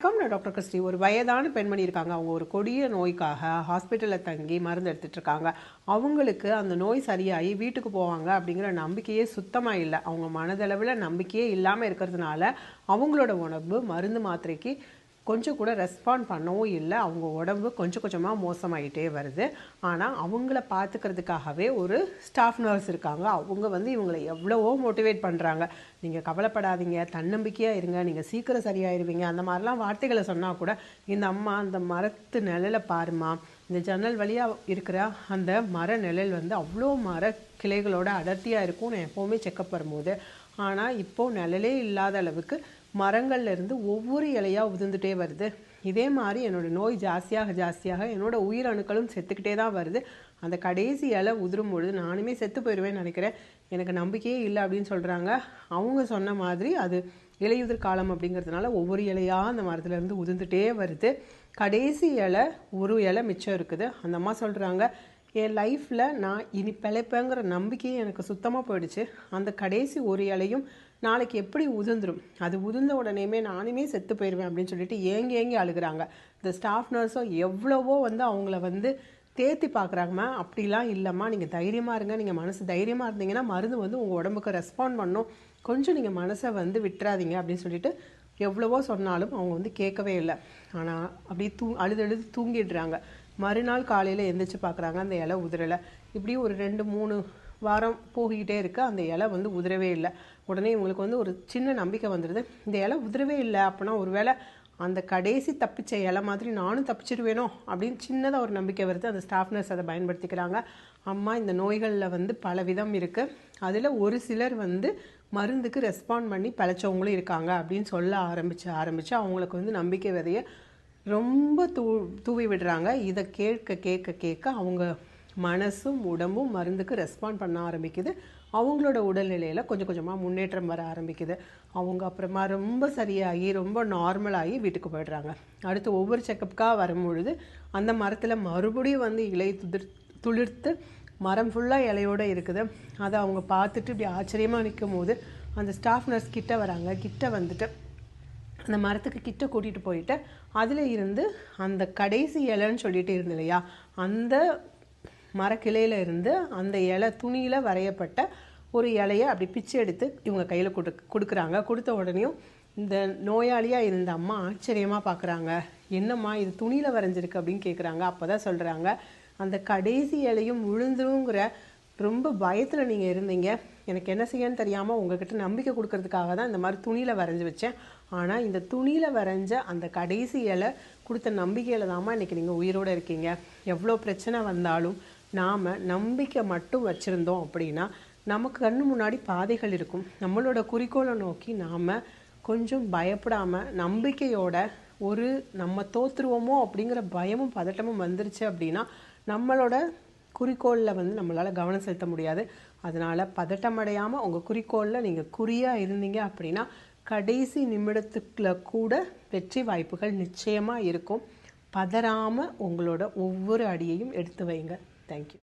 நான் doctor Christie. ஒரு வயதான பெண்மணி இருக்காங்க. அவங்க ஒரு கொடிய நோய்க்காக ஹாஸ்பிட்டலில் தங்கி மருந்து எடுத்துட்டு இருக்காங்க. அவங்களுக்கு அந்த நோய் சரியாகி வீட்டுக்கு போவாங்க அப்படிங்கிற நம்பிக்கையே சுத்தமாக இல்லை. அவங்க மனதளவில் நம்பிக்கையே இல்லாமல் இருக்கிறதுனால அவங்களோட உடம்பு மருந்து மாத்திரைக்கு கொஞ்சம் கூட ரெஸ்பாண்ட் பண்ணவும் இல்லை. அவங்க உடம்பு கொஞ்சம் கொஞ்சமாக மோசமாகிட்டே வருது. ஆனால் அவங்கள பார்த்துக்கிறதுக்காகவே ஒரு ஸ்டாஃப் நர்ஸ் இருக்காங்க. அவங்க இவங்களை எவ்வளவோ மோட்டிவேட் பண்ணுறாங்க. நீங்கள் கவலைப்படாதீங்க, தன்னம்பிக்கையாக இருங்க, நீங்கள் சீக்கிரம் சரியாயிருவீங்க, அந்த மாதிரிலாம் வார்த்தைகளை சொன்னால் கூட இந்த அம்மா அந்த மரத்து நிழலை பாருமா, இந்த ஜன்னல் வழியாக இருக்கிற அந்த மர நிழல் அவ்வளோ மர கிளைகளோட அடர்த்தியாக இருக்கும் நான் எப்போவுமே செக்கப் வரும்போது. ஆனால் இப்போது நிழலே இல்லாத அளவுக்கு மரங்கள்ல இருந்து ஒவ்வொரு இலையாக உதிர்ந்துட்டே வருது. இதே மாதிரி என்னோடய நோய் ஜாஸ்தியாக என்னோடய உயிரணுக்களும் செத்துக்கிட்டே தான் வருது. அந்த கடைசி இலை உதிரும் பொழுது நானுமே செத்து போயிடுவேன்னு நினைக்கிறேன். எனக்கு நம்பிக்கையே இல்லை அப்படின்னு சொல்கிறாங்க. அவங்க சொன்ன மாதிரி அது இலையுதிர் காலம் அப்படிங்கிறதுனால ஒவ்வொரு இலையாக அந்த மரத்துலேருந்து உதிர்ந்துட்டே வருது. கடைசி இலை ஒரு இலை மிச்சம் இருக்குது. அந்த அம்மா சொல்கிறாங்க, என் லைஃப்பில் நான் இனி பிழைப்பேங்கிற நம்பிக்கையே எனக்கு சுத்தமாக போயிடுச்சு. அந்த கடைசி ஒரு இலையும் நாளைக்கு எப்படி உதிர்ந்துடும், அது உதிர்ந்த உடனேயுமே நானுமே செத்து போயிடுவேன் அப்படின்னு சொல்லிட்டு ஏங்கி அழுகிறாங்க. இந்த ஸ்டாஃப் நர்ஸும் எவ்வளவோ அவங்கள தேத்தி பார்க்குறாங்கம்மா. அப்படிலாம் இல்லைம்மா, நீங்கள் தைரியமாக இருங்க, நீங்கள் மனசு தைரியமாக இருந்தீங்கன்னா மருந்து உங்கள் உடம்புக்கு ரெஸ்பாண்ட் பண்ணும், கொஞ்சம் நீங்கள் மனசை விட்டுறாதீங்க அப்படின்னு சொல்லிட்டு எவ்வளவோ சொன்னாலும் அவங்க கேட்கவே இல்லை. ஆனால் அப்படியே அழுது தூங்கிடுறாங்க. மறுநாள் காலையில் எந்திரிச்சு பார்க்குறாங்க, அந்த இலை உதிரலை. இப்படி ஒரு 2-3 வாரம் போகிக்கிட்டே இருக்க அந்த இலை உதிரவே இல்லை. உடனே இவங்களுக்கு ஒரு சின்ன நம்பிக்கை வந்துடுது. இந்த இலை உதிரவே இல்லை அப்படின்னா ஒருவேளை அந்த கடைசி தப்பிச்ச இலை மாதிரி நானும் தப்பிச்சிடுவேனோ அப்படின்னு சின்னதாக ஒரு நம்பிக்கை வருது. அந்த ஸ்டாஃப் நர்ஸ் அதை பயன்படுத்திக்கிறாங்க. அம்மா, இந்த நோய்களில் பல விதம் இருக்குது, அதில் ஒரு சிலர் மருந்துக்கு ரெஸ்பாண்ட் பண்ணி பழைச்சவங்களும் இருக்காங்க அப்படின்னு சொல்ல ஆரம்பித்து அவங்களுக்கு நம்பிக்கை விதையை ரொம்ப தூவி விடுறாங்க. இதை கேட்க அவங்க மனசும் உடம்பும் மருந்துக்கு ரெஸ்பாண்ட் பண்ண ஆரம்பிக்குது. அவங்களோட உடல்நிலையில் கொஞ்சம் கொஞ்சமாக முன்னேற்றம் வர ஆரம்பிக்குது. அவங்க அப்புறமா ரொம்ப சரியாகி ரொம்ப நார்மலாகி வீட்டுக்கு போயிடுறாங்க. அடுத்து ஒவ்வொரு செக்கப்புக்காக வரும்பொழுது அந்த மரத்தில் மறுபடியும் இலை துளிர்த்து மரம் ஃபுல்லாக இலையோடு இருக்குது. அதை அவங்க பார்த்துட்டு இப்படி ஆச்சரியமாக நிற்கும் போது அந்த ஸ்டாஃப் நர்ஸ் கிட்ட வராங்க. கிட்ட அந்த மரத்துக்கு கிட்ட கூட்டிகிட்டு போயிட்டு அதில் இருந்து அந்த கடைசி இலைன்னு சொல்லிட்டு இருந்து இல்லையா, அந்த மரக்கிளையில் இருந்து அந்த இலை துணியில் வரையப்பட்ட ஒரு இலையை அப்படி பிச்சு எடுத்து இவங்க கையில் கொடுக்குறாங்க. கொடுத்த உடனேயும் இந்த நோயாளியாக இருந்த அம்மா ஆச்சரியமாக பார்க்குறாங்க. என்னம்மா இது துணியில் வரைஞ்சிருக்கு அப்படின்னு கேட்குறாங்க. அப்போ தான் சொல்கிறாங்க, அந்த கடைசி இலையும் விழுந்துருங்கிற ரொம்ப பயத்தில் நீங்கள் இருந்தீங்க, எனக்கு என்ன செய்யன்னு தெரியாமல் உங்கள்கிட்ட நம்பிக்கை கொடுக்கறதுக்காக தான் இந்த மாதிரி துணியில் வரைஞ்சி வச்சேன். ஆனால் இந்த துணியில் வரைஞ்ச அந்த கடைசி இலை கொடுத்த நம்பிக்கையில் தாம்மா இன்றைக்கி நீங்கள் உயிரோடு இருக்கீங்க. எவ்வளோ பிரச்சனை வந்தாலும் நாம் நம்பிக்கை மட்டும் வச்சுருந்தோம் அப்படின்னா நமக்கு கண்ணு முன்னாடி பாதைகள் இருக்கும். நம்மளோட குறிக்கோளை நோக்கி நாம் கொஞ்சம் பயப்படாமல் நம்பிக்கையோட நம்ம தோற்றுருவோமோ அப்படிங்கிற பயமும் பதட்டமும் வந்துருச்சு அப்படின்னா நம்மளோட குறிக்கோளில் நம்மளால் கவனம் செலுத்த முடியாது. அதனால் பதட்டம் அடையாமல் உங்கள் குறிக்கோளில் நீங்கள் குறியாக இருந்தீங்க அப்படின்னா கடைசி நிமிடத்துக்குள்ள கூட வெற்றி வாய்ப்புகள் நிச்சயமாக இருக்கும். பதறாமல் உங்களோட ஒவ்வொரு அடியையும் எடுத்து வைங்க. தேங்க்யூ.